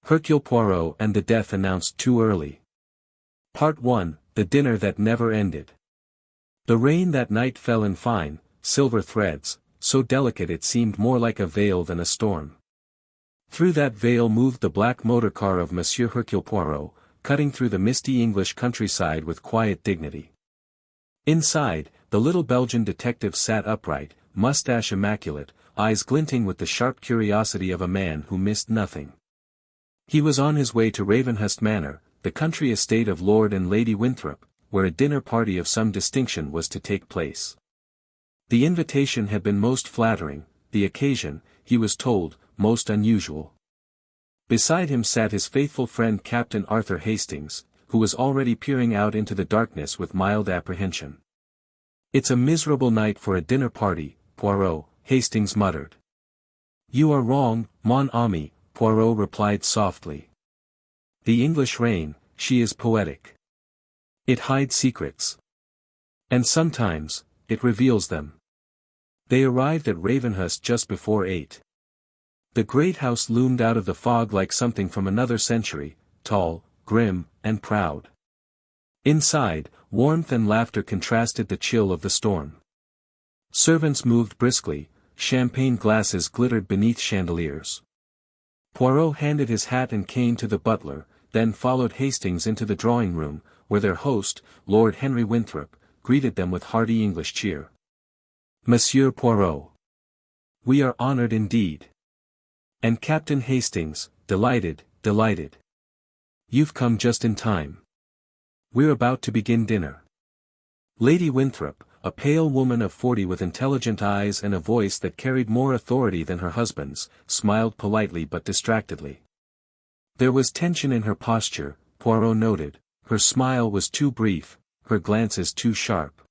Hercule Poirot and the death announced too early. Part 1, The Dinner That Never Ended. The rain that night fell in fine, silver threads, so delicate it seemed more like a veil than a storm. Through that veil moved the black motor car of Monsieur Hercule Poirot, cutting through the misty English countryside with quiet dignity. Inside, the little Belgian detective sat upright, mustache immaculate, eyes glinting with the sharp curiosity of a man who missed nothing. He was on his way to Ravenhurst Manor, the country estate of Lord and Lady Winthrop, where a dinner party of some distinction was to take place. The invitation had been most flattering, the occasion, he was told, most unusual. Beside him sat his faithful friend Captain Arthur Hastings, who was already peering out into the darkness with mild apprehension. "It's a miserable night for a dinner party, Poirot," Hastings muttered. "You are wrong, mon ami," Poirot replied softly. "The English rain, she is poetic. It hides secrets. And sometimes, it reveals them." They arrived at Ravenhurst just before 8. The great house loomed out of the fog like something from another century, tall, grim, and proud. Inside, warmth and laughter contrasted the chill of the storm. Servants moved briskly, champagne glasses glittered beneath chandeliers. Poirot handed his hat and cane to the butler, then followed Hastings into the drawing-room, where their host, Lord Henry Winthrop, greeted them with hearty English cheer. "Monsieur Poirot. We are honored indeed. And Captain Hastings, delighted, delighted. You've come just in time. We're about to begin dinner." Lady Winthrop, a pale woman of 40 with intelligent eyes and a voice that carried more authority than her husband's, smiled politely but distractedly. There was tension in her posture, Poirot noted, her smile was too brief, her glances too sharp.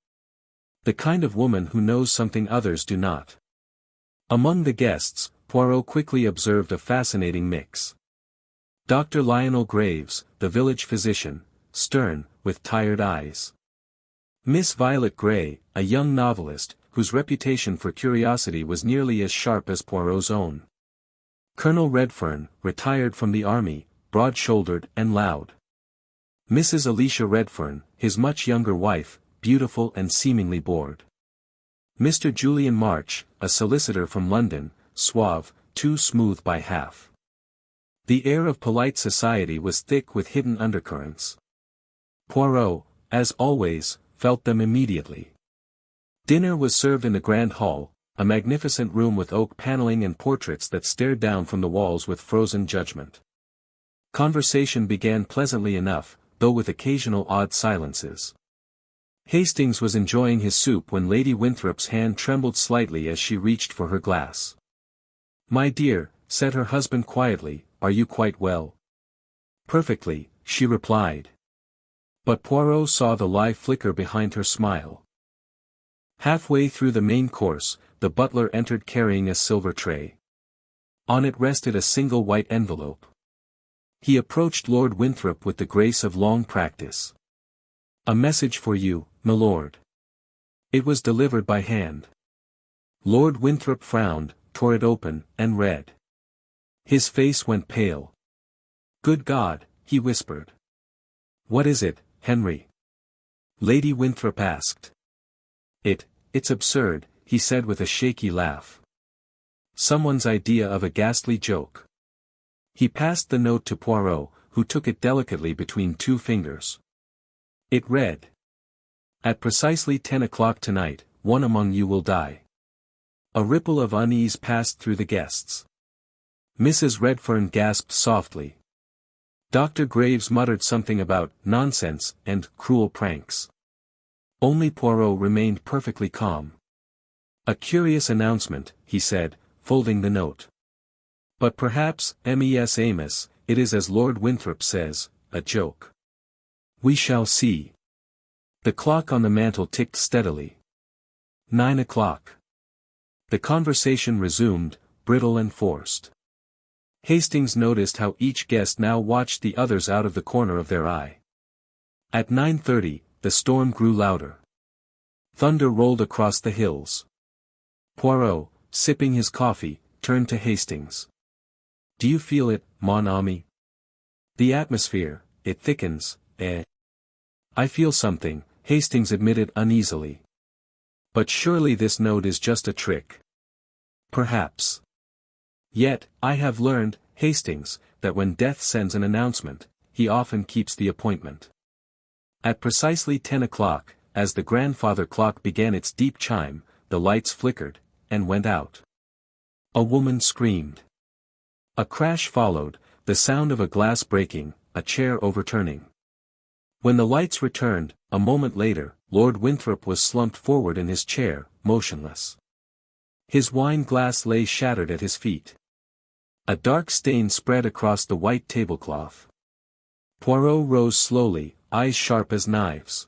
The kind of woman who knows something others do not. Among the guests, Poirot quickly observed a fascinating mix. Dr. Lionel Graves, the village physician, stern, with tired eyes. Miss Violet Grey, a young novelist, whose reputation for curiosity was nearly as sharp as Poirot's own. Colonel Redfern, retired from the army, broad-shouldered and loud. Mrs. Alicia Redfern, his much younger wife, beautiful and seemingly bored. Mr. Julian March, a solicitor from London, suave, too smooth by half. The air of polite society was thick with hidden undercurrents. Poirot, as always, felt them immediately. Dinner was served in the grand hall, a magnificent room with oak paneling and portraits that stared down from the walls with frozen judgment. Conversation began pleasantly enough, though with occasional odd silences. Hastings was enjoying his soup when Lady Winthrop's hand trembled slightly as she reached for her glass. "My dear," said her husband quietly, "are you quite well?" "Perfectly," she replied. But Poirot saw the lie flicker behind her smile. Halfway through the main course, the butler entered carrying a silver tray. On it rested a single white envelope. He approached Lord Winthrop with the grace of long practice. "A message for you, milord." It was delivered by hand. Lord Winthrop frowned, tore it open, and read. His face went pale. "Good God," he whispered. "What is it, Henry?" Lady Winthrop asked. It's absurd," he said with a shaky laugh. "Someone's idea of a ghastly joke." He passed the note to Poirot, who took it delicately between 2 fingers. It read. "At precisely 10 o'clock tonight, one among you will die." A ripple of unease passed through the guests. Mrs. Redfern gasped softly. Dr. Graves muttered something about nonsense and cruel pranks. Only Poirot remained perfectly calm. "A curious announcement," he said, folding the note. "But perhaps, Mes Amos, it is as Lord Winthrop says, a joke. We shall see." The clock on the mantel ticked steadily. 9 o'clock. The conversation resumed, brittle and forced. Hastings noticed how each guest now watched the others out of the corner of their eye. At 9:30, the storm grew louder. Thunder rolled across the hills. Poirot, sipping his coffee, turned to Hastings. "Do you feel it, mon ami?" The atmosphere, it thickens, eh? I feel something, Hastings admitted uneasily. But surely this note is just a trick. Perhaps. Yet, I have learned, Hastings, that when death sends an announcement, he often keeps the appointment. At precisely 10 o'clock, as the grandfather clock began its deep chime, the lights flickered, and went out. A woman screamed. A crash followed, the sound of a glass breaking, a chair overturning. When the lights returned, a moment later, Lord Winthrop was slumped forward in his chair, motionless. His wine glass lay shattered at his feet. A dark stain spread across the white tablecloth. Poirot rose slowly, eyes sharp as knives.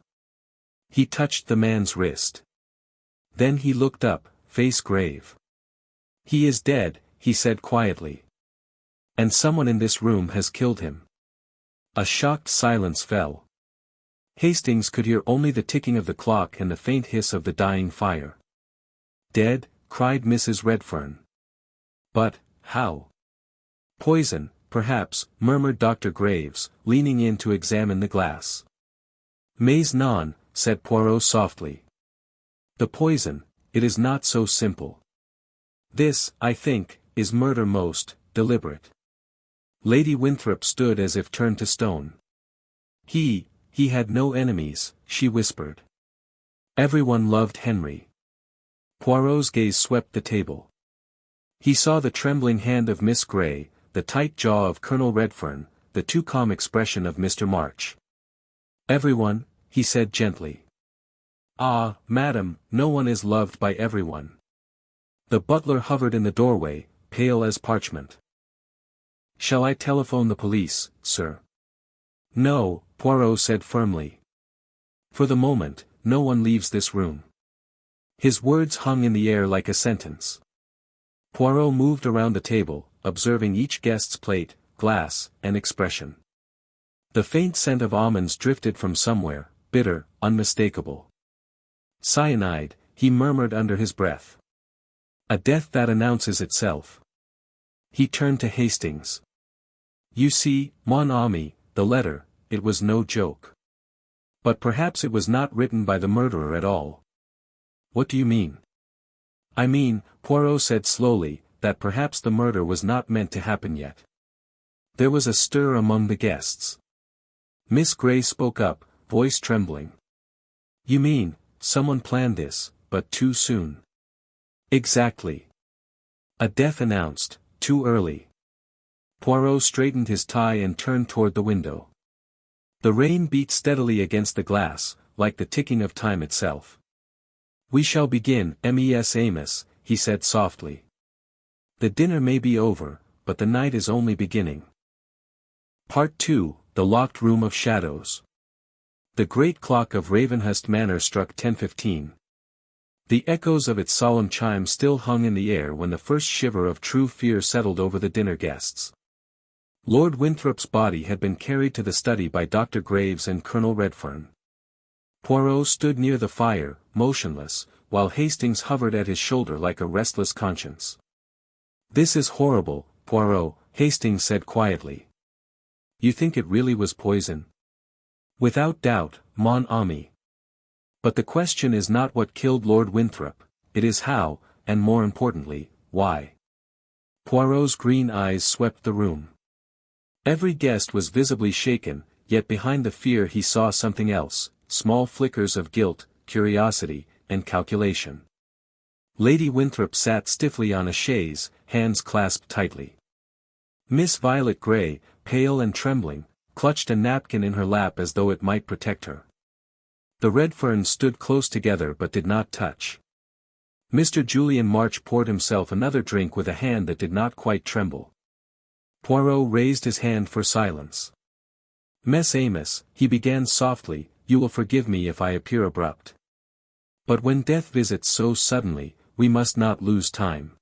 He touched the man's wrist. Then he looked up, face grave. "He is dead," he said quietly. "And someone in this room has killed him." A shocked silence fell. Hastings could hear only the ticking of the clock and the faint hiss of the dying fire. "Dead?" cried Mrs. Redfern. "But, how?" "Poison, perhaps," murmured Dr. Graves, leaning in to examine the glass. "Mais non," said Poirot softly. "The poison, it is not so simple. This, I think, is murder most, deliberate." Lady Winthrop stood as if turned to stone. He had no enemies," she whispered. "Everyone loved Henry." Poirot's gaze swept the table. He saw the trembling hand of Miss Grey, the tight jaw of Colonel Redfern, the too calm expression of Mr. March. "Everyone," he said gently. "Ah, madam, no one is loved by everyone." The butler hovered in the doorway, pale as parchment. "Shall I telephone the police, sir?" "No," Poirot said firmly. "For the moment, no one leaves this room." His words hung in the air like a sentence. Poirot moved around the table, observing each guest's plate, glass, and expression. The faint scent of almonds drifted from somewhere, bitter, unmistakable. "Cyanide," he murmured under his breath. "A death that announces itself." He turned to Hastings. "You see, mon ami, the letter, it was no joke. But perhaps it was not written by the murderer at all." "What do you mean?" "I mean," Poirot said slowly, "that perhaps the murder was not meant to happen yet." There was a stir among the guests. Miss Grey spoke up, voice trembling. "You mean, someone planned this, but too soon?" "Exactly. A death announced, too early." Poirot straightened his tie and turned toward the window. The rain beat steadily against the glass, like the ticking of time itself. "We shall begin, Mes Amos," he said softly. "The dinner may be over, but the night is only beginning." Part 2, The Locked Room of Shadows. The great clock of Ravenhurst Manor struck 10:15. The echoes of its solemn chime still hung in the air when the first shiver of true fear settled over the dinner guests. Lord Winthrop's body had been carried to the study by Dr. Graves and Colonel Redfern. Poirot stood near the fire, motionless, while Hastings hovered at his shoulder like a restless conscience. "This is horrible, Poirot," Hastings said quietly. "You think it really was poison?" "Without doubt, mon ami. But the question is not what killed Lord Winthrop, it is how, and more importantly, why." Poirot's green eyes swept the room. Every guest was visibly shaken, yet behind the fear he saw something else, small flickers of guilt, curiosity, and calculation. Lady Winthrop sat stiffly on a chaise, hands clasped tightly. Miss Violet Grey, pale and trembling, clutched a napkin in her lap as though it might protect her. The Redferns stood close together but did not touch. Mr. Julian March poured himself another drink with a hand that did not quite tremble. Poirot raised his hand for silence. "Mess Amos," he began softly, "you will forgive me if I appear abrupt. But when death visits so suddenly, we must not lose time.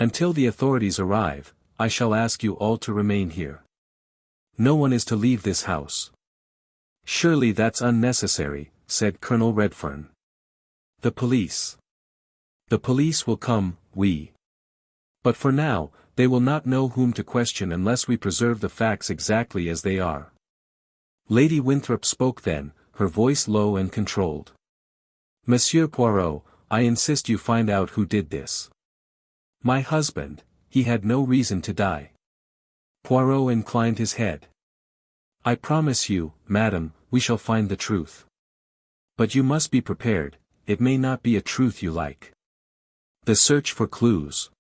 Until the authorities arrive, I shall ask you all to remain here. No one is to leave this house." "Surely that's unnecessary," said Colonel Redfern. "The police." "The police will come, But for now, they will not know whom to question unless we preserve the facts exactly as they are. Lady Winthrop spoke then, her voice low and controlled. Monsieur Poirot, I insist you find out who did this. My husband, he had no reason to die. Poirot inclined his head. I promise you, madam, we shall find the truth. But you must be prepared, it may not be a truth you like. The search for clues.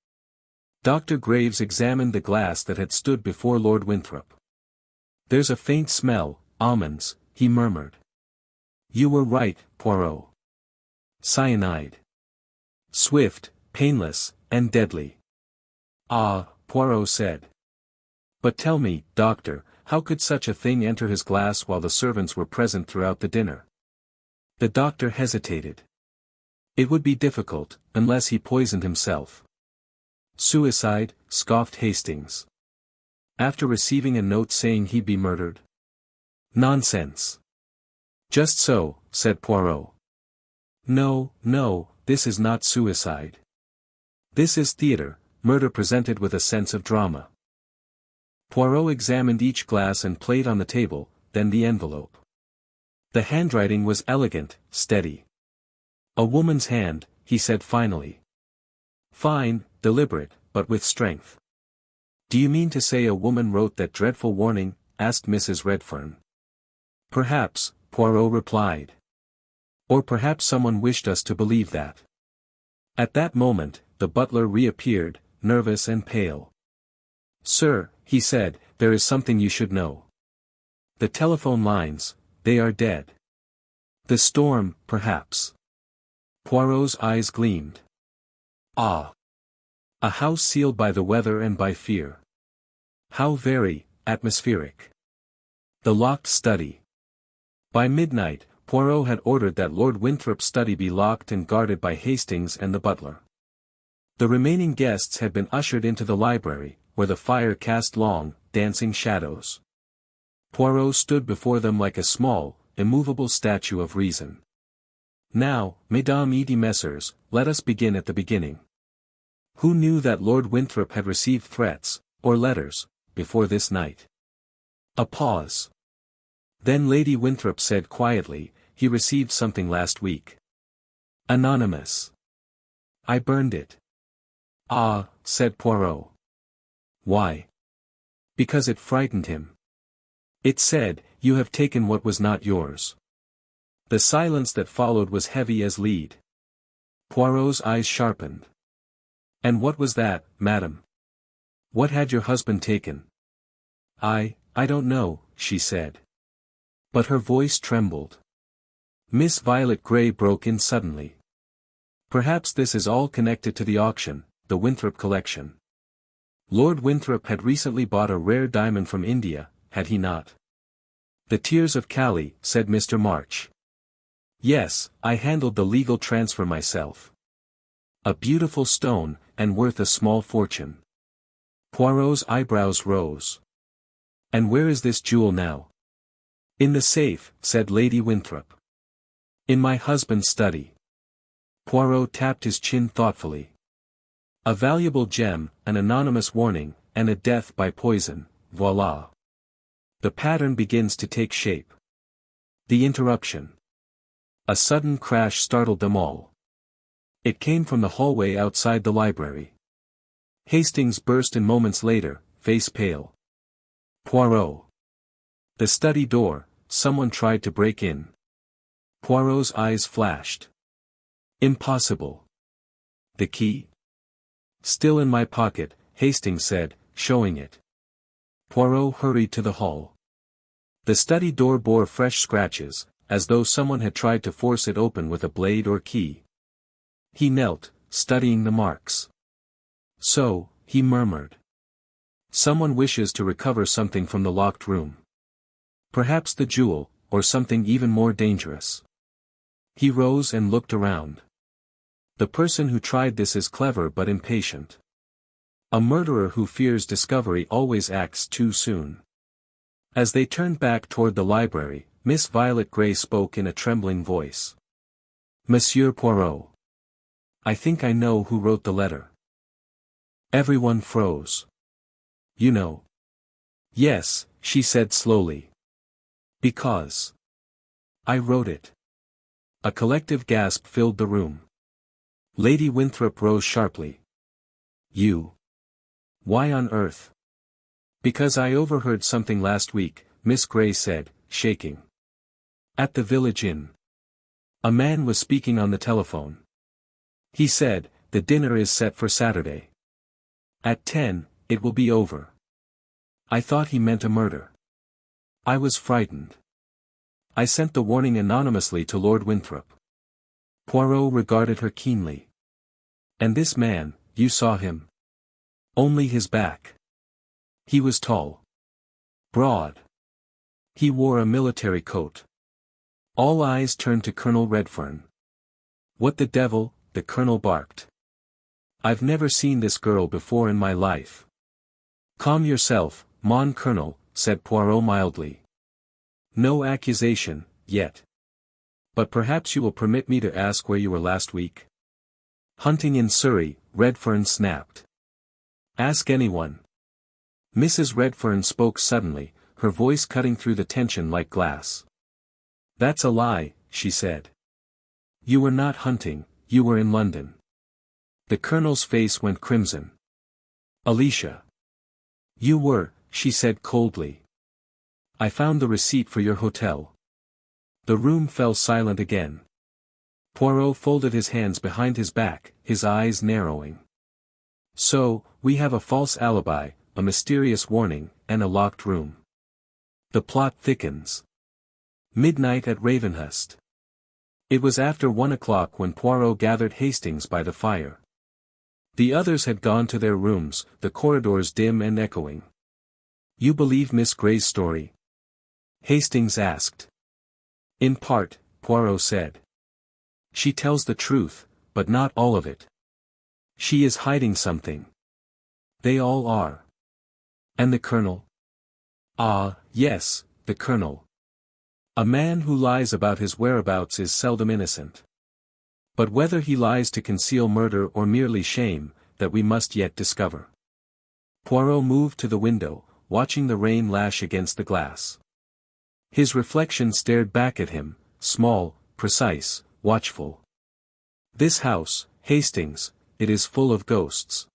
Dr. Graves examined the glass that had stood before Lord Winthrop. There's a faint smell, almonds, he murmured. You were right, Poirot. Cyanide. Swift, painless, and deadly. Ah, Poirot said. But tell me, doctor, how could such a thing enter his glass while the servants were present throughout the dinner? The doctor hesitated. It would be difficult, unless he poisoned himself. Suicide, scoffed Hastings. After receiving a note saying he'd be murdered? Nonsense. Just so, said Poirot. No, no, this is not suicide. This is theatre, murder presented with a sense of drama. Poirot examined each glass and plate on the table, then the envelope. The handwriting was elegant, steady. A woman's hand, he said finally. Fine, deliberate, but with strength. Do you mean to say a woman wrote that dreadful warning? Asked Mrs. Redfern. Perhaps, Poirot replied. Or perhaps someone wished us to believe that. At that moment, the butler reappeared, nervous and pale. Sir, he said, there is something you should know. The telephone lines, they are dead. The storm, perhaps. Poirot's eyes gleamed. Ah! A house sealed by the weather and by fear. How very atmospheric. The locked study. By midnight, Poirot had ordered that Lord Winthrop's study be locked and guarded by Hastings and the butler. The remaining guests had been ushered into the library, where the fire cast long, dancing shadows. Poirot stood before them like a small, immovable statue of reason. Now, mesdames et messieurs, let us begin at the beginning. Who knew that Lord Winthrop had received threats, or letters, before this night? A pause. Then Lady Winthrop said quietly, he received something last week. Anonymous. I burned it. Ah, said Poirot. Why? Because it frightened him. It said, you have taken what was not yours. The silence that followed was heavy as lead. Poirot's eyes sharpened. And what was that, madam? What had your husband taken? I don't know, she said. But her voice trembled. Miss Violet Grey broke in suddenly. Perhaps this is all connected to the auction, the Winthrop collection. Lord Winthrop had recently bought a rare diamond from India, had he not? The Tears of Cali, said Mr. March. Yes, I handled the legal transfer myself. A beautiful stone, and worth a small fortune. Poirot's eyebrows rose. And where is this jewel now? In the safe, said Lady Winthrop. In my husband's study. Poirot tapped his chin thoughtfully. A valuable gem, an anonymous warning, and a death by poison, voila. The pattern begins to take shape. The interruption. A sudden crash startled them all. It came from the hallway outside the library. Hastings burst in moments later, face pale. Poirot. The study door, someone tried to break in. Poirot's eyes flashed. Impossible. The key? Still in my pocket, Hastings said, showing it. Poirot hurried to the hall. The study door bore fresh scratches, as though someone had tried to force it open with a blade or key. He knelt, studying the marks. So, he murmured. Someone wishes to recover something from the locked room. Perhaps the jewel, or something even more dangerous. He rose and looked around. The person who tried this is clever but impatient. A murderer who fears discovery always acts too soon. As they turned back toward the library, Miss Violet Grey spoke in a trembling voice. Monsieur Poirot. I think I know who wrote the letter. Everyone froze. You know. Yes, she said slowly. Because. I wrote it. A collective gasp filled the room. Lady Winthrop rose sharply. You. Why on earth? Because I overheard something last week, Miss Grey said, shaking. At the village inn. A man was speaking on the telephone. He said, the dinner is set for Saturday. At 10, it will be over. I thought he meant a murder. I was frightened. I sent the warning anonymously to Lord Winthrop. Poirot regarded her keenly. And this man, you saw him? Only his back. He was tall. Broad. He wore a military coat. All eyes turned to Colonel Redfern. What the devil, the colonel barked. I've never seen this girl before in my life. Calm yourself, mon colonel, said Poirot mildly. No accusation, yet. But perhaps you will permit me to ask where you were last week? Hunting in Surrey, Redfern snapped. Ask anyone. Mrs. Redfern spoke suddenly, her voice cutting through the tension like glass. That's a lie, she said. You were not hunting, you were in London. The colonel's face went crimson. Alicia. You were, she said coldly. I found the receipt for your hotel. The room fell silent again. Poirot folded his hands behind his back, his eyes narrowing. So, we have a false alibi, a mysterious warning, and a locked room. The plot thickens. Midnight at Ravenhurst. It was after 1 o'clock when Poirot gathered Hastings by the fire. The others had gone to their rooms, the corridors dim and echoing. You believe Miss Grey's story? Hastings asked. In part, Poirot said. She tells the truth, but not all of it. She is hiding something. They all are. And the colonel? Ah, yes, the colonel. A man who lies about his whereabouts is seldom innocent. But whether he lies to conceal murder or merely shame, that we must yet discover. Poirot moved to the window, watching the rain lash against the glass. His reflection stared back at him, small, precise, watchful. This house, Hastings, it is full of ghosts.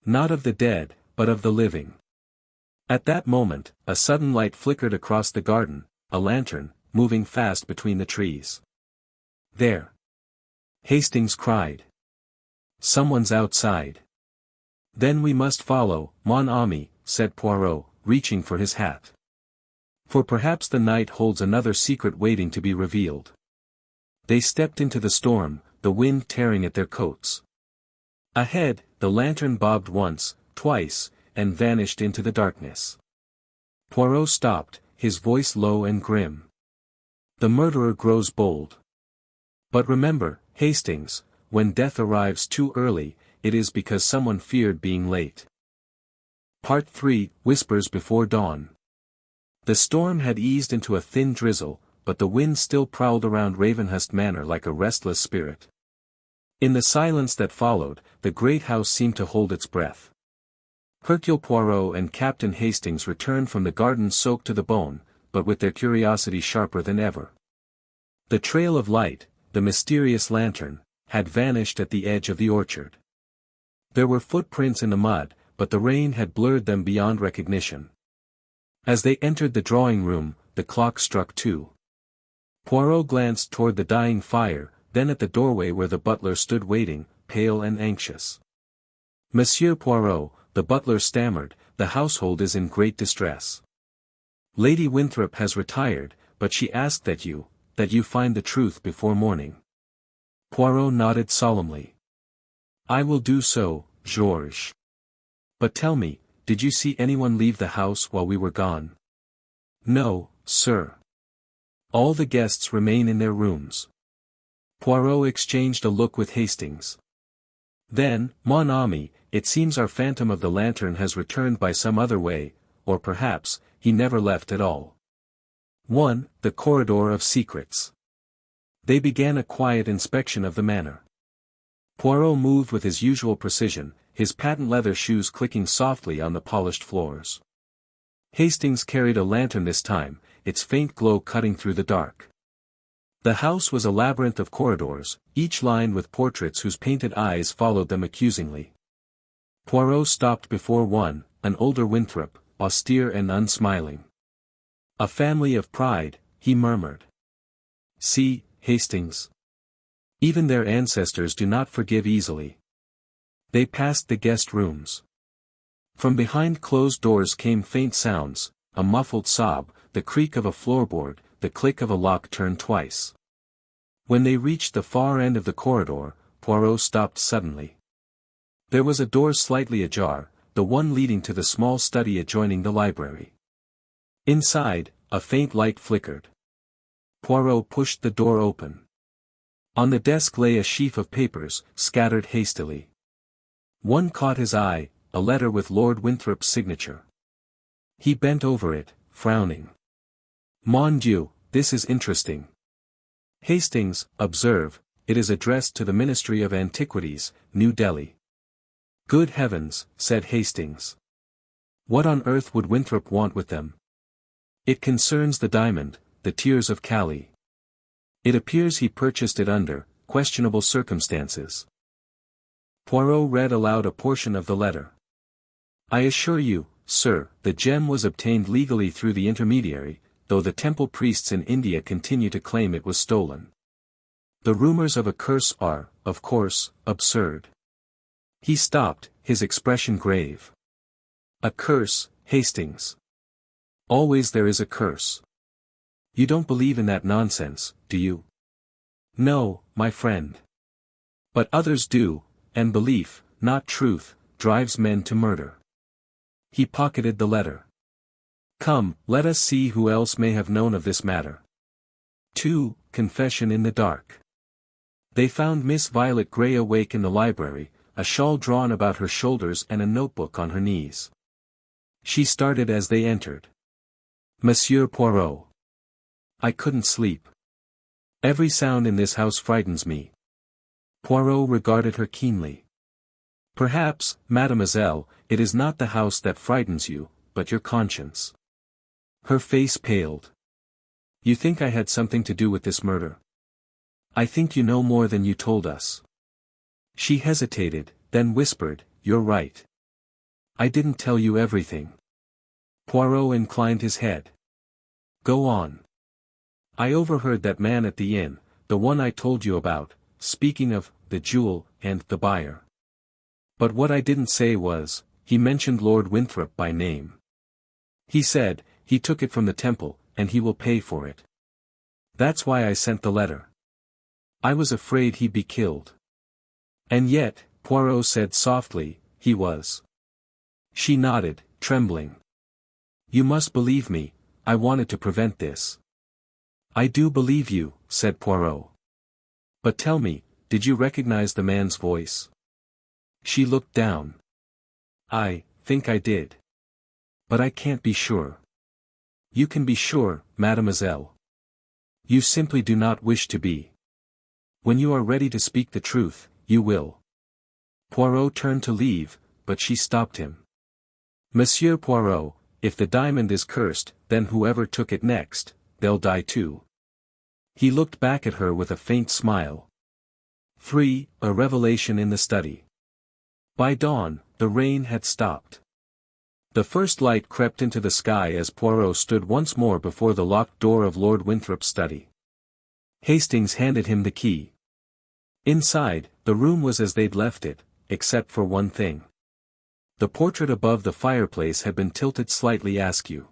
Not of the dead, but of the living. At that moment, a sudden light flickered across the garden, a lantern, moving fast between the trees. There. Hastings cried. Someone's outside. Then we must follow, mon ami, said Poirot, reaching for his hat. For perhaps the night holds another secret waiting to be revealed. They stepped into the storm, the wind tearing at their coats. Ahead, the lantern bobbed once, twice, and vanished into the darkness. Poirot stopped, his voice low and grim. The murderer grows bold. But remember, Hastings, when death arrives too early, it is because someone feared being late. Part 3, Whispers Before Dawn. The storm had eased into a thin drizzle, but the wind still prowled around Ravenhurst Manor like a restless spirit. In the silence that followed, the great house seemed to hold its breath. Hercule Poirot and Captain Hastings returned from the garden soaked to the bone, but with their curiosity sharper than ever. The trail of light, the mysterious lantern, had vanished at the edge of the orchard. There were footprints in the mud, but the rain had blurred them beyond recognition. As they entered the drawing room, the clock struck 2. Poirot glanced toward the dying fire, then at the doorway where the butler stood waiting, pale and anxious. Monsieur Poirot, the butler stammered, the household is in great distress. Lady Winthrop has retired, but she asked that you find the truth before morning. Poirot nodded solemnly. I will do so, Georges. But tell me, did you see anyone leave the house while we were gone? No, sir. All the guests remain in their rooms. Poirot exchanged a look with Hastings. Then, mon ami, it seems our phantom of the lantern has returned by some other way, or perhaps, he never left at all. 1. The Corridor of Secrets. They began a quiet inspection of the manor. Poirot moved with his usual precision, his patent leather shoes clicking softly on the polished floors. Hastings carried a lantern this time, its faint glow cutting through the dark. The house was a labyrinth of corridors, each lined with portraits whose painted eyes followed them accusingly. Poirot stopped before one, an older Winthrop, austere and unsmiling. "A family of pride," he murmured. "See, Hastings. Even their ancestors do not forgive easily." They passed the guest rooms. From behind closed doors came faint sounds, a muffled sob, the creak of a floorboard, the click of a lock turned twice. When they reached the far end of the corridor, Poirot stopped suddenly. There was a door slightly ajar, the one leading to the small study adjoining the library. Inside, a faint light flickered. Poirot pushed the door open. On the desk lay a sheaf of papers, scattered hastily. One caught his eye, a letter with Lord Winthrop's signature. He bent over it, frowning. "Mon Dieu, this is interesting. Hastings, observe, it is addressed to the Ministry of Antiquities, New Delhi." "Good heavens," said Hastings. "What on earth would Winthrop want with them?" "It concerns the diamond, the Tears of Cali. It appears he purchased it under questionable circumstances." Poirot read aloud a portion of the letter. "I assure you, sir, the gem was obtained legally through the intermediary, though the temple priests in India continue to claim it was stolen. The rumors of a curse are, of course, absurd." He stopped, his expression grave. "A curse, Hastings. Always there is a curse. You don't believe in that nonsense, do you?" "No, my friend. But others do, and belief, not truth, drives men to murder." He pocketed the letter. "Come, let us see who else may have known of this matter." 2. Confession in the dark. They found Miss Violet Grey awake in the library, a shawl drawn about her shoulders and a notebook on her knees. She started as they entered. "Monsieur Poirot. I couldn't sleep. Every sound in this house frightens me." Poirot regarded her keenly. "Perhaps, mademoiselle, it is not the house that frightens you, but your conscience." Her face paled. "You think I had something to do with this murder?" "I think you know more than you told us." She hesitated, then whispered, "You're right. I didn't tell you everything." Poirot inclined his head. "Go on." "I overheard that man at the inn, the one I told you about, speaking of the jewel and the buyer. But what I didn't say was, he mentioned Lord Winthrop by name. He said, he took it from the temple, and he will pay for it. That's why I sent the letter. I was afraid he'd be killed." "And yet," Poirot said softly, "he was." She nodded, trembling. "You must believe me, I wanted to prevent this." "I do believe you," said Poirot. "But tell me, did you recognize the man's voice?" She looked down. "I think I did. But I can't be sure." "You can be sure, mademoiselle. You simply do not wish to be. When you are ready to speak the truth, you will." Poirot turned to leave, but she stopped him. "Monsieur Poirot, if the diamond is cursed, then whoever took it next, they'll die too." He looked back at her with a faint smile. 3. A revelation in the study. By dawn, the rain had stopped. The first light crept into the sky as Poirot stood once more before the locked door of Lord Winthrop's study. Hastings handed him the key. Inside, the room was as they'd left it, except for one thing. The portrait above the fireplace had been tilted slightly askew.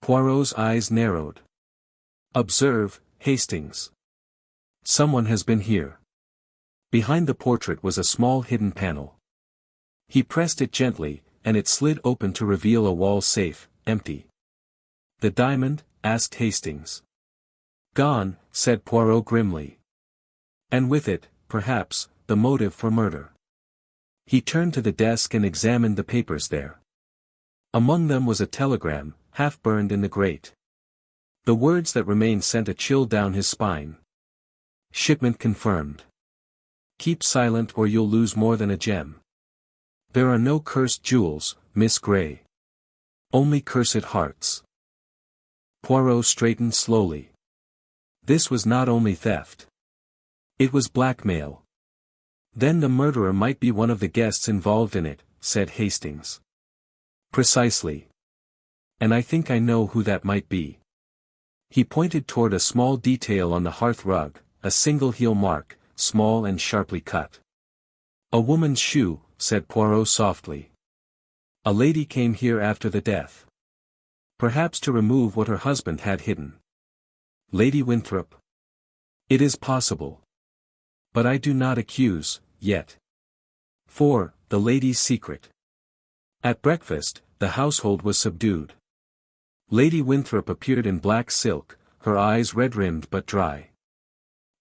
Poirot's eyes narrowed. "Observe, Hastings. Someone has been here." Behind the portrait was a small hidden panel. He pressed it gently, and it slid open to reveal a wall safe, empty. "The diamond?" asked Hastings. "Gone," said Poirot grimly. "And with it, perhaps, the motive for murder." He turned to the desk and examined the papers there. Among them was a telegram, half burned in the grate. The words that remained sent a chill down his spine. "Shipment confirmed. Keep silent or you'll lose more than a gem." There are no cursed jewels, Miss Grey. Only cursed hearts. Poirot straightened slowly. This was not only theft. It was blackmail. Then the murderer might be one of the guests involved in it, said Hastings. Precisely. And I think I know who that might be. He pointed toward a small detail on the hearth rug, a single heel mark, small and sharply cut. A woman's shoe, said Poirot softly. A lady came here after the death. Perhaps to remove what her husband had hidden. Lady Winthrop? It is possible. But I do not accuse, yet. 4. The lady's secret. At breakfast, the household was subdued. Lady Winthrop appeared in black silk, her eyes red-rimmed but dry.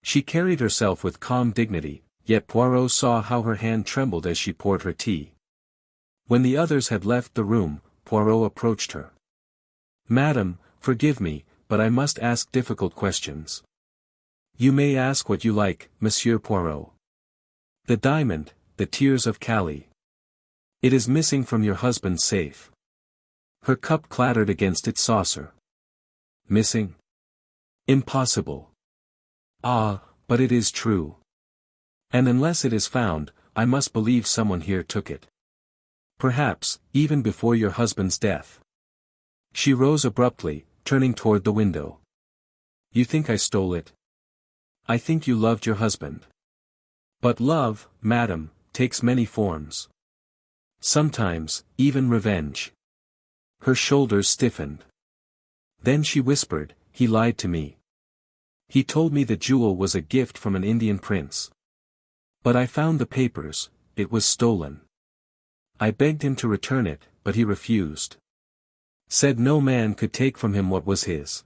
She carried herself with calm dignity, yet Poirot saw how her hand trembled as she poured her tea. When the others had left the room, Poirot approached her. Madam, forgive me, but I must ask difficult questions. You may ask what you like, Monsieur Poirot. The diamond, the tears of Calais. It is missing from your husband's safe. Her cup clattered against its saucer. Missing? Impossible. Ah, but it is true. And unless it is found, I must believe someone here took it. Perhaps, even before your husband's death. She rose abruptly, turning toward the window. You think I stole it? I think you loved your husband. But love, madam, takes many forms. Sometimes, even revenge. Her shoulders stiffened. Then she whispered, he lied to me. He told me the jewel was a gift from an Indian prince. But I found the papers, it was stolen. I begged him to return it, but he refused. Said no man could take from him what was his.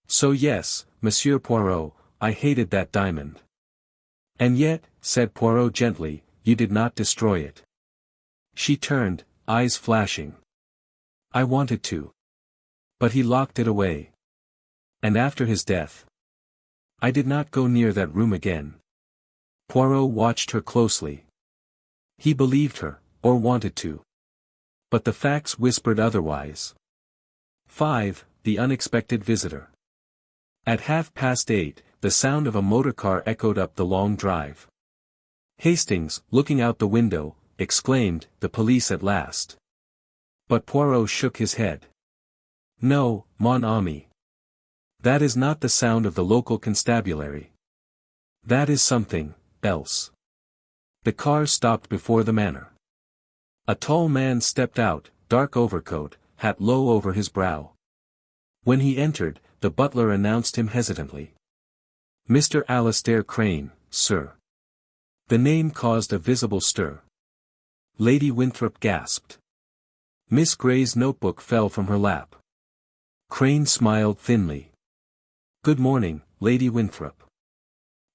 So yes, Monsieur Poirot, I hated that diamond. And yet, said Poirot gently, you did not destroy it. She turned, eyes flashing. I wanted to. But he locked it away. And after his death, I did not go near that room again. Poirot watched her closely. He believed her, or wanted to. But the facts whispered otherwise. 5. The unexpected visitor. At 8:30, the sound of a motor car echoed up the long drive. Hastings, looking out the window, exclaimed, the police at last. But Poirot shook his head. No, mon ami. That is not the sound of the local constabulary. That is something else. The car stopped before the manor. A tall man stepped out, dark overcoat, hat low over his brow. When he entered, the butler announced him hesitantly. Mr. Alastair Crane, sir. The name caused a visible stir. Lady Winthrop gasped. Miss Grey's notebook fell from her lap. Crane smiled thinly. Good morning, Lady Winthrop.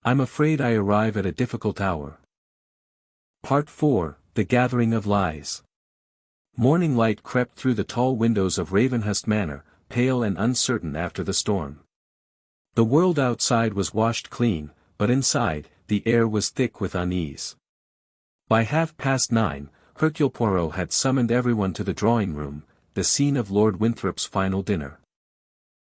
I'm afraid I arrive at a difficult hour. Part 4, The Gathering of Lies. Morning light crept through the tall windows of Ravenhurst Manor, pale and uncertain after the storm. The world outside was washed clean, but inside, the air was thick with unease. By 9:30, Hercule Poirot had summoned everyone to the drawing-room, the scene of Lord Winthrop's final dinner.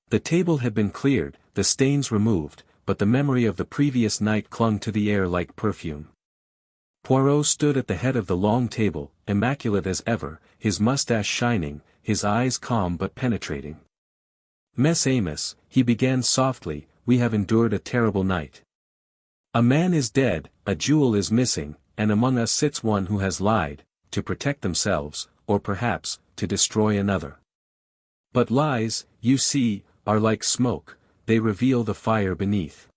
The table had been cleared, the stains removed, but the memory of the previous night clung to the air like perfume. Poirot stood at the head of the long table, immaculate as ever, his mustache shining, his eyes calm but penetrating. Mess Amos, he began softly, we have endured a terrible night. A man is dead, a jewel is missing, and among us sits one who has lied, to protect themselves, or perhaps, to destroy another. But lies, you see, are like smoke, they reveal the fire beneath.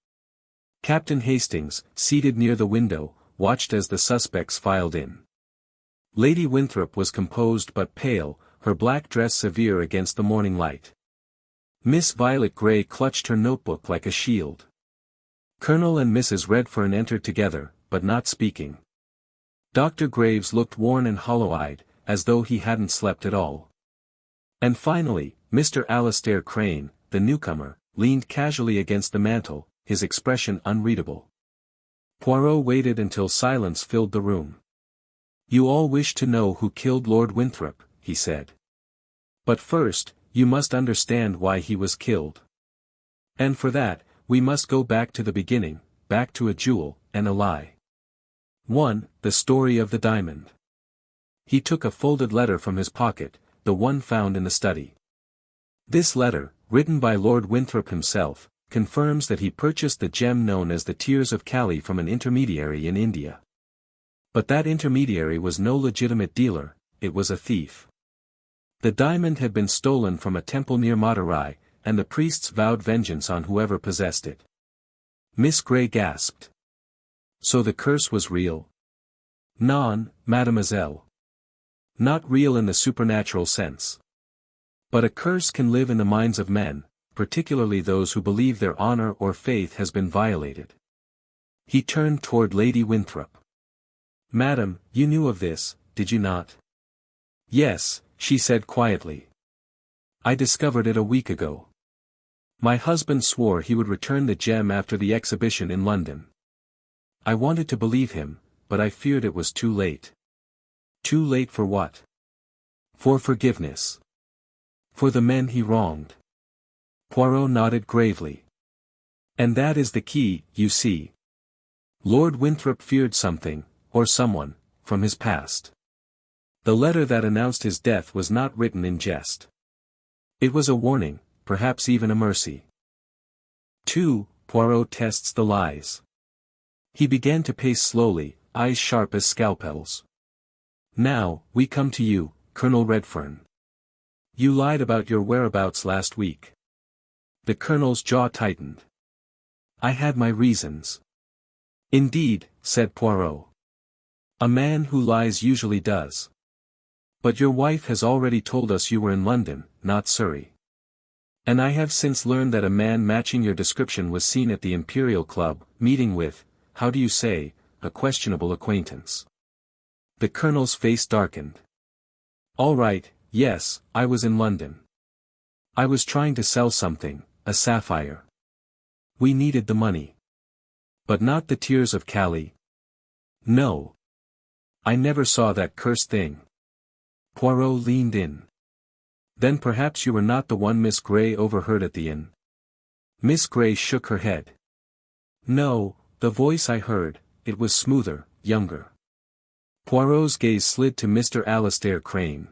Captain Hastings, seated near the window, watched as the suspects filed in. Lady Winthrop was composed but pale, her black dress severe against the morning light. Miss Violet Grey clutched her notebook like a shield. Colonel and Mrs. Redfern entered together, but not speaking. Dr. Graves looked worn and hollow-eyed, as though he hadn't slept at all. And finally, Mr. Alastair Crane, the newcomer, leaned casually against the mantel, his expression unreadable. Poirot waited until silence filled the room. You all wish to know who killed Lord Winthrop, he said. But first, you must understand why he was killed. And for that, we must go back to the beginning, back to a jewel, and a lie. 1. The story of the diamond. He took a folded letter from his pocket, the one found in the study. This letter, written by Lord Winthrop himself, confirms that he purchased the gem known as the Tears of Kali from an intermediary in India. But that intermediary was no legitimate dealer, it was a thief. The diamond had been stolen from a temple near Madurai, and the priests vowed vengeance on whoever possessed it. Miss Grey gasped. So the curse was real? Non, mademoiselle. Not real in the supernatural sense. But a curse can live in the minds of men, particularly those who believe their honor or faith has been violated. He turned toward Lady Winthrop. Madam, you knew of this, did you not? Yes, she said quietly. I discovered it a week ago. My husband swore he would return the gem after the exhibition in London. I wanted to believe him, but I feared it was too late. Too late for what? For forgiveness. For the men he wronged. Poirot nodded gravely. And that is the key, you see. Lord Winthrop feared something, or someone, from his past. The letter that announced his death was not written in jest. It was a warning, perhaps even a mercy. 2. Poirot tests the lies. He began to pace slowly, eyes sharp as scalpels. Now, we come to you, Colonel Redfern. You lied about your whereabouts last week. The colonel's jaw tightened. I had my reasons. Indeed, said Poirot. A man who lies usually does. But your wife has already told us you were in London, not Surrey. And I have since learned that a man matching your description was seen at the Imperial Club, meeting with, how do you say, a questionable acquaintance. The colonel's face darkened. All right, yes, I was in London. I was trying to sell something, a sapphire. We needed the money. But not the Tears of Kali. No. I never saw that cursed thing. Poirot leaned in. Then perhaps you were not the one Miss Grey overheard at the inn. Miss Grey shook her head. No, the voice I heard, it was smoother, younger. Poirot's gaze slid to Mr. Alastair Crane.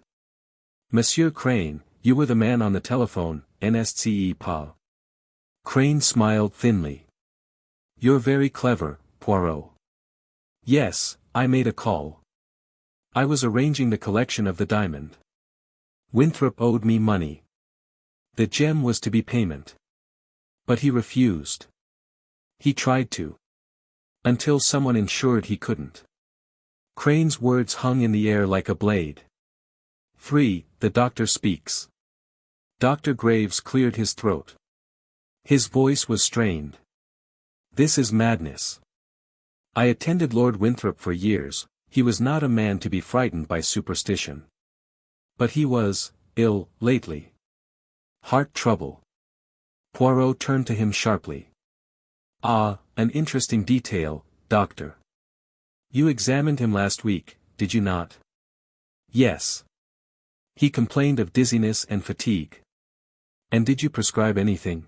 Monsieur Crane, you were the man on the telephone, NSCE pas. Crane smiled thinly. You're very clever, Poirot. Yes, I made a call. I was arranging the collection of the diamond. Winthrop owed me money. The gem was to be payment. But he refused. He tried to. Until someone ensured he couldn't. Crane's words hung in the air like a blade. 3. The doctor speaks. Dr. Graves cleared his throat. His voice was strained. This is madness. I attended Lord Winthrop for years, he was not a man to be frightened by superstition. But he was, ill, lately. Heart trouble. Poirot turned to him sharply. Ah, an interesting detail, doctor. You examined him last week, did you not? Yes. He complained of dizziness and fatigue. And did you prescribe anything?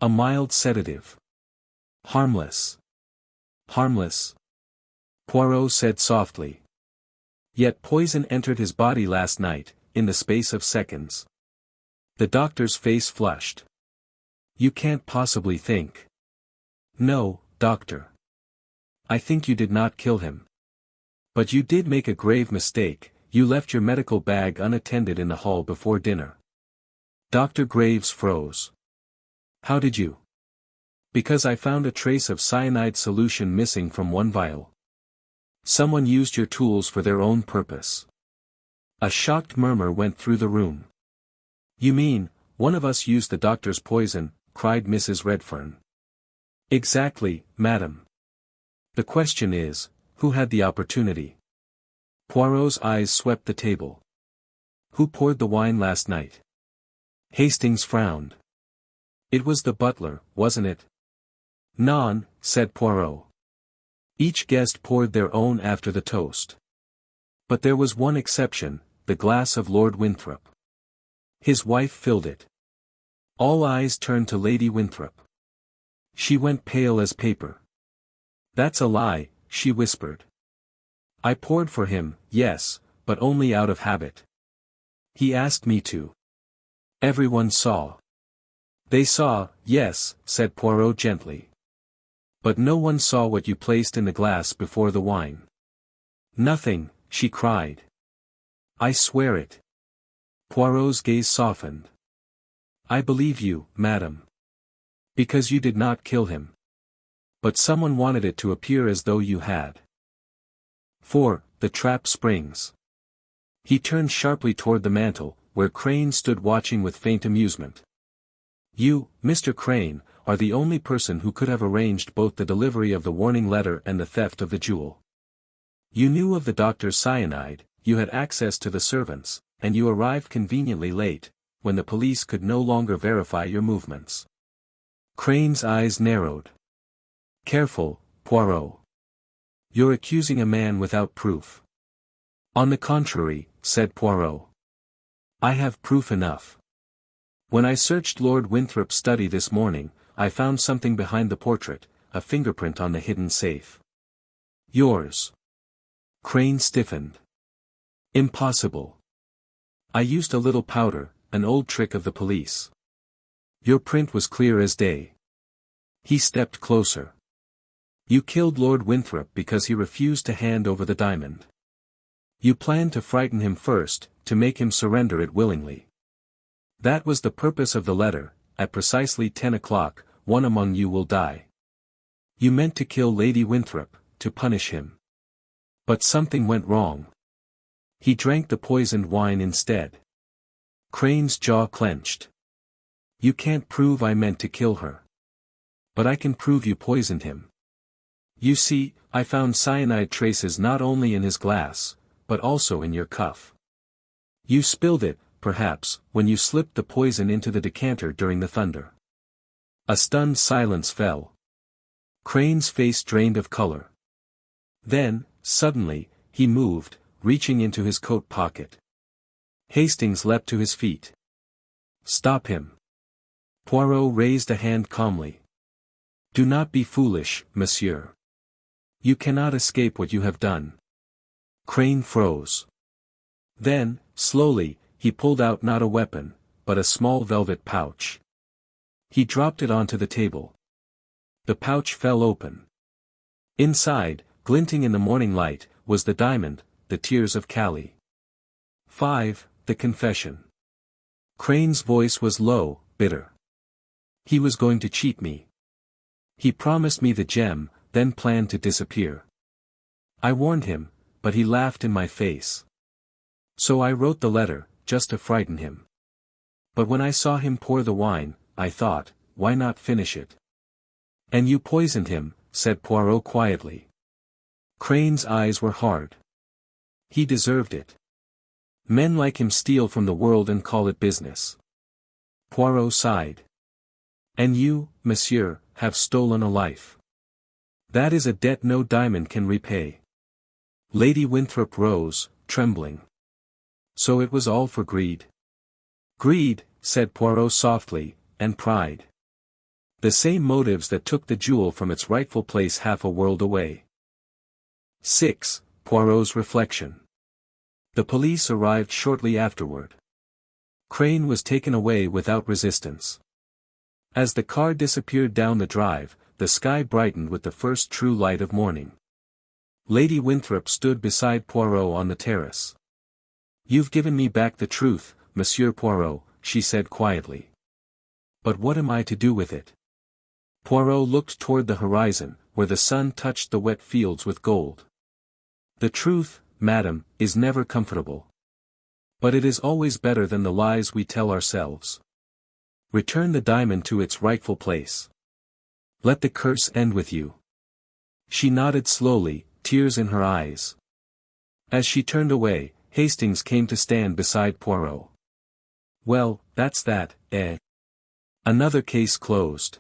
A mild sedative. Harmless. Harmless. Poirot said softly. Yet poison entered his body last night, in the space of seconds. The doctor's face flushed. You can't possibly think. No, doctor. I think you did not kill him. But you did make a grave mistake, you left your medical bag unattended in the hall before dinner. Dr. Graves froze. How did you? Because I found a trace of cyanide solution missing from one vial. Someone used your tools for their own purpose. A shocked murmur went through the room. You mean, one of us used the doctor's poison, cried Mrs. Redfern. Exactly, madam. The question is, who had the opportunity? Poirot's eyes swept the table. Who poured the wine last night? Hastings frowned. It was the butler, wasn't it? Non, said Poirot. Each guest poured their own after the toast. But there was one exception, the glass of Lord Winthrop. His wife filled it. All eyes turned to Lady Winthrop. She went pale as paper. "That's a lie," she whispered. "I poured for him, yes, but only out of habit. He asked me to." "Everyone saw." "They saw, yes," said Poirot gently. "But no one saw what you placed in the glass before the wine." "Nothing," she cried. "I swear it." Poirot's gaze softened. "I believe you, madam. Because you did not kill him. But someone wanted it to appear as though you had." 4. The trap springs. He turned sharply toward the mantel, where Crane stood watching with faint amusement. "You, Mr. Crane, are the only person who could have arranged both the delivery of the warning letter and the theft of the jewel. You knew of the doctor's cyanide, you had access to the servants, and you arrived conveniently late, when the police could no longer verify your movements." Crane's eyes narrowed. "Careful, Poirot. You're accusing a man without proof." "On the contrary," said Poirot. "I have proof enough. When I searched Lord Winthrop's study this morning, I found something behind the portrait, a fingerprint on the hidden safe." "Yours?" Crane stiffened. "Impossible. I used a little powder, an old trick of the police. Your print was clear as day." He stepped closer. "You killed Lord Winthrop because he refused to hand over the diamond. You planned to frighten him first, to make him surrender it willingly. That was the purpose of the letter. At precisely 10 o'clock, one among you will die. You meant to kill Lady Winthrop, to punish him. But something went wrong. He drank the poisoned wine instead." Crane's jaw clenched. "You can't prove I meant to kill her. But I can prove you poisoned him. You see, I found cyanide traces not only in his glass, but also in your cuff. You spilled it, perhaps, when you slipped the poison into the decanter during the thunder." A stunned silence fell. Crane's face drained of color. Then, suddenly, he moved, reaching into his coat pocket. Hastings leapt to his feet. "Stop him." Poirot raised a hand calmly. "Do not be foolish, monsieur. You cannot escape what you have done." Crane froze. Then, slowly, he pulled out not a weapon, but a small velvet pouch. He dropped it onto the table. The pouch fell open. Inside, glinting in the morning light, was the diamond, the tears of Callie. 5. The confession. Crane's voice was low, bitter. "He was going to cheat me. He promised me the gem, then planned to disappear. I warned him, but he laughed in my face. So I wrote the letter, just to frighten him. But when I saw him pour the wine, I thought, why not finish it?" "And you poisoned him," said Poirot quietly. Crane's eyes were hard. "He deserved it. Men like him steal from the world and call it business." Poirot sighed. "And you, monsieur, have stolen a life. That is a debt no diamond can repay." Lady Winthrop rose, trembling. "So it was all for greed?" "Greed," said Poirot softly, "and pride. The same motives that took the jewel from its rightful place half a world away." 6. Poirot's reflection. The police arrived shortly afterward. Crane was taken away without resistance. As the car disappeared down the drive, the sky brightened with the first true light of morning. Lady Winthrop stood beside Poirot on the terrace. "You've given me back the truth, Monsieur Poirot," she said quietly. "But what am I to do with it?" Poirot looked toward the horizon, where the sun touched the wet fields with gold. "The truth, madam, is never comfortable. But it is always better than the lies we tell ourselves. Return the diamond to its rightful place. Let the curse end with you." She nodded slowly, tears in her eyes. As she turned away, Hastings came to stand beside Poirot. "Well, that's that, eh? Another case closed."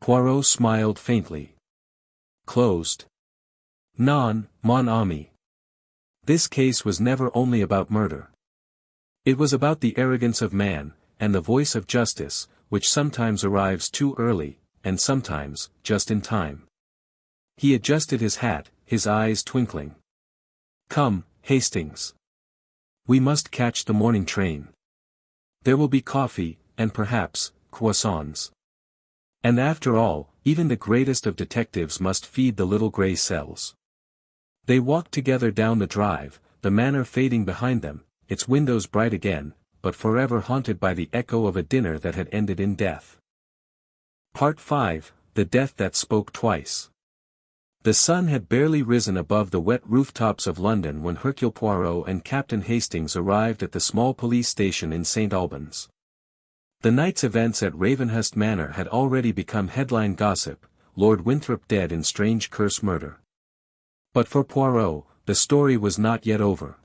Poirot smiled faintly. "Closed? Non, mon ami. This case was never only about murder. It was about the arrogance of man, and the voice of justice, which sometimes arrives too early, and sometimes, just in time. He adjusted his hat, his eyes twinkling. "Come, Hastings. We must catch the morning train. There will be coffee, and perhaps, croissants. And after all, even the greatest of detectives must feed the little grey cells." They walked together down the drive, the manor fading behind them, its windows bright again, but forever haunted by the echo of a dinner that had ended in death. Part 5, The Death That Spoke Twice. The sun had barely risen above the wet rooftops of London when Hercule Poirot and Captain Hastings arrived at the small police station in St. Albans. The night's events at Ravenhurst Manor had already become headline gossip, Lord Winthrop dead in strange curse murder. But for Poirot, the story was not yet over.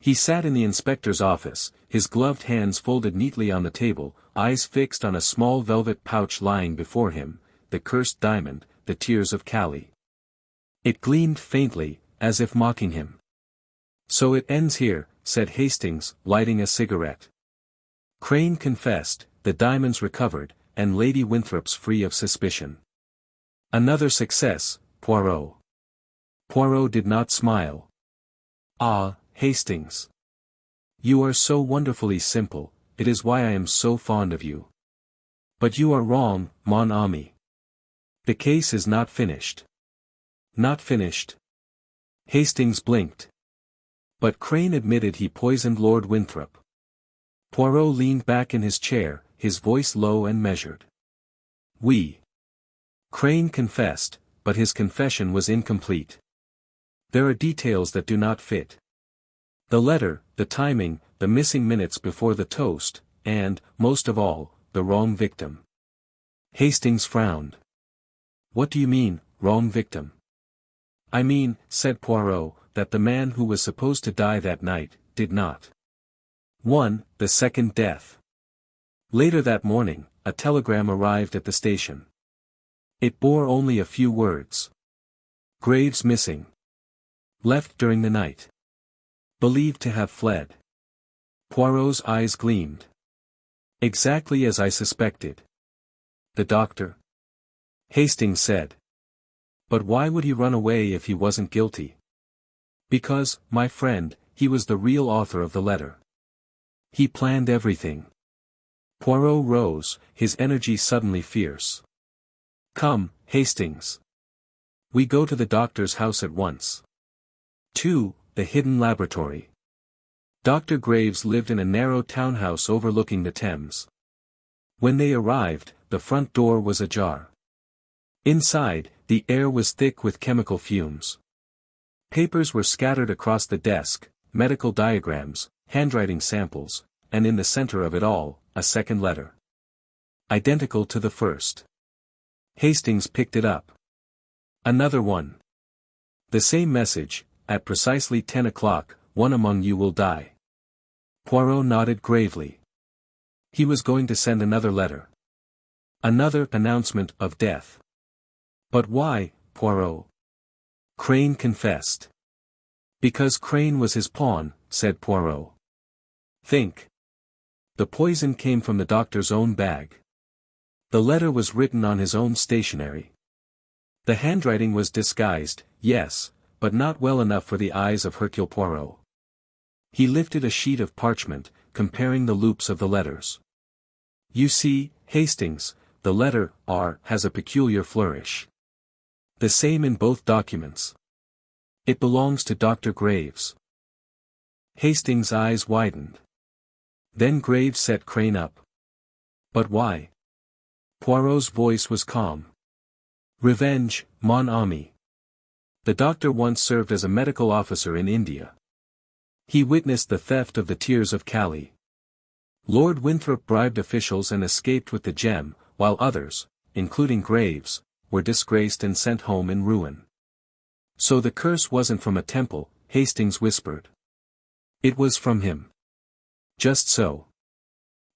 He sat in the inspector's office, his gloved hands folded neatly on the table, eyes fixed on a small velvet pouch lying before him, the cursed diamond, the tears of Calais. It gleamed faintly, as if mocking him. "So it ends here," said Hastings, lighting a cigarette. Crane confessed, the diamonds recovered, and Lady Winthrop's free of suspicion. Another success, Poirot. Poirot did not smile. "Ah, Hastings. You are so wonderfully simple, it is why I am so fond of you. But you are wrong, mon ami. The case is not finished." "Not finished?" Hastings blinked. But Crane admitted he poisoned Lord Winthrop. Poirot leaned back in his chair, his voice low and measured. "Oui." Crane confessed, but his confession was incomplete. "There are details that do not fit. The letter, the timing, the missing minutes before the toast, and, most of all, the wrong victim." Hastings frowned. "What do you mean, wrong victim?" "I mean," said Poirot, "that the man who was supposed to die that night, did not. 1. The second death. Later that morning, a telegram arrived at the station. It bore only a few words. Graves missing. Left during the night. Believed to have fled." Poirot's eyes gleamed. "Exactly as I suspected." "The doctor?" Hastings said. "But why would he run away if he wasn't guilty?" "Because, my friend, he was the real author of the letter. He planned everything." Poirot rose, his energy suddenly fierce. "Come, Hastings. We go to the doctor's house at once." 2. The Hidden Laboratory. Dr. Graves lived in a narrow townhouse overlooking the Thames. When they arrived, the front door was ajar. Inside, the air was thick with chemical fumes. Papers were scattered across the desk, medical diagrams, handwriting samples, and in the center of it all, a second letter. Identical to the first. Hastings picked it up. Another one. The same message, at precisely 10 o'clock, one among you will die. Poirot nodded gravely. He was going to send another letter. Another announcement of death. But why, Poirot? Crane confessed. Because Crane was his pawn, said Poirot. Think. The poison came from the doctor's own bag. The letter was written on his own stationery. The handwriting was disguised, yes, but not well enough for the eyes of Hercule Poirot. He lifted a sheet of parchment, comparing the loops of the letters. You see, Hastings, the letter R has a peculiar flourish. The same in both documents. It belongs to Dr. Graves. Hastings' eyes widened. Then Graves set Crane up. But why? Poirot's voice was calm. Revenge, mon ami. The doctor once served as a medical officer in India. He witnessed the theft of the tears of Calais. Lord Winthrop bribed officials and escaped with the gem, while others, including Graves, were disgraced and sent home in ruin. So the curse wasn't from a temple, Hastings whispered. It was from him. Just so.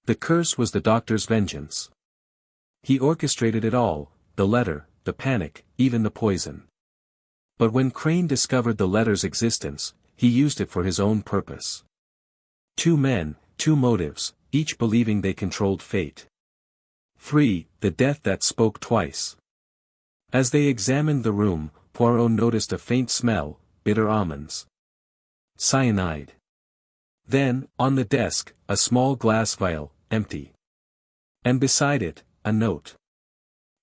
The curse was the doctor's vengeance. He orchestrated it all, the letter, the panic, even the poison. But when Crane discovered the letter's existence, he used it for his own purpose. Two men, two motives, each believing they controlled fate. 3. The death that spoke twice. As they examined the room, Poirot noticed a faint smell, bitter almonds. Cyanide. Then, on the desk, a small glass vial, empty. And beside it, a note.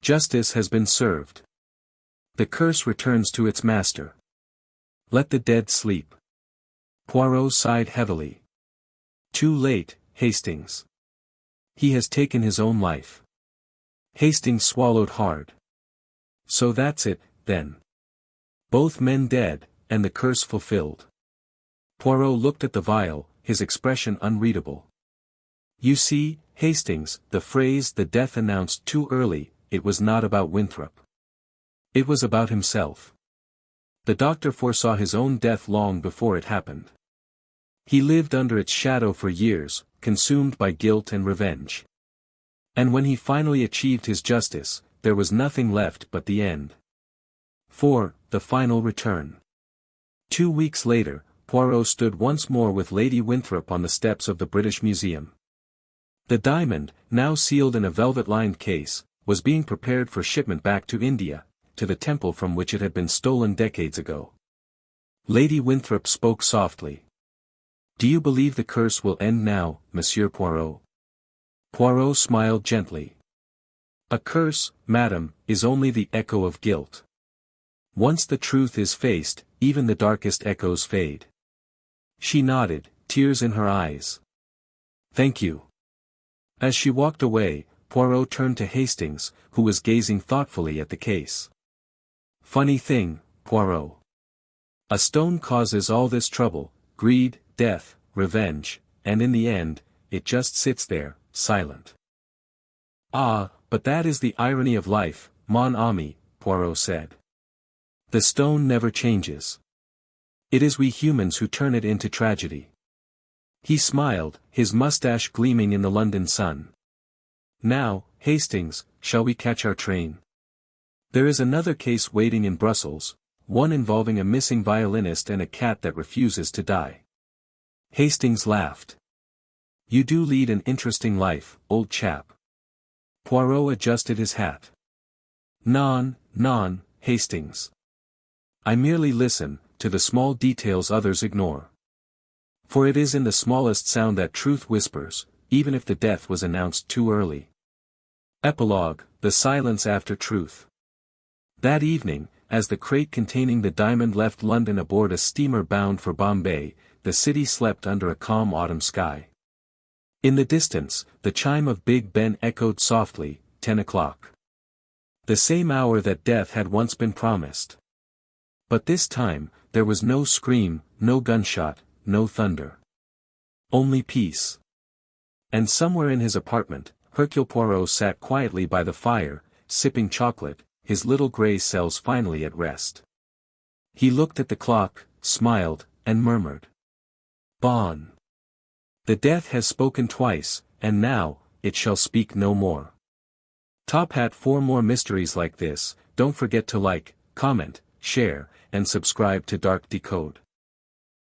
Justice has been served. The curse returns to its master. Let the dead sleep. Poirot sighed heavily. Too late, Hastings. He has taken his own life. Hastings swallowed hard. So that's it, then. Both men dead, and the curse fulfilled. Poirot looked at the vial, his expression unreadable. You see, Hastings, the phrase "the death announced too early," it was not about Winthrop. It was about himself. The doctor foresaw his own death long before it happened. He lived under its shadow for years, consumed by guilt and revenge. And when he finally achieved his justice, there was nothing left but the end. 4. The final return. 2 weeks later, Poirot stood once more with Lady Winthrop on the steps of the British Museum. The diamond, now sealed in a velvet-lined case, was being prepared for shipment back to India, to the temple from which it had been stolen decades ago. Lady Winthrop spoke softly. Do you believe the curse will end now, Monsieur Poirot? Poirot smiled gently. A curse, madam, is only the echo of guilt. Once the truth is faced, even the darkest echoes fade. She nodded, tears in her eyes. Thank you. As she walked away, Poirot turned to Hastings, who was gazing thoughtfully at the case. Funny thing, Poirot. A stone causes all this trouble, greed, death, revenge, and in the end, it just sits there, silent. Ah, but that is the irony of life, mon ami, Poirot said. The stone never changes. It is we humans who turn it into tragedy. He smiled, his mustache gleaming in the London sun. Now, Hastings, shall we catch our train? There is another case waiting in Brussels, one involving a missing violinist and a cat that refuses to die. Hastings laughed. You do lead an interesting life, old chap. Poirot adjusted his hat. Non, Hastings. I merely listen, to the small details others ignore. For it is in the smallest sound that truth whispers, even if the death was announced too early. Epilogue, the silence after truth. That evening, as the crate containing the diamond left London aboard a steamer bound for Bombay, the city slept under a calm autumn sky. In the distance, the chime of Big Ben echoed softly, 10 o'clock. The same hour that death had once been promised. But this time, there was no scream, no gunshot, no thunder. Only peace. And somewhere in his apartment, Hercule Poirot sat quietly by the fire, sipping chocolate, his little grey cells finally at rest. He looked at the clock, smiled, and murmured. Bon. The death has spoken twice, and now, it shall speak no more. Top Hat. For more mysteries like this, don't forget to like, comment, share, and subscribe to Dark Decode.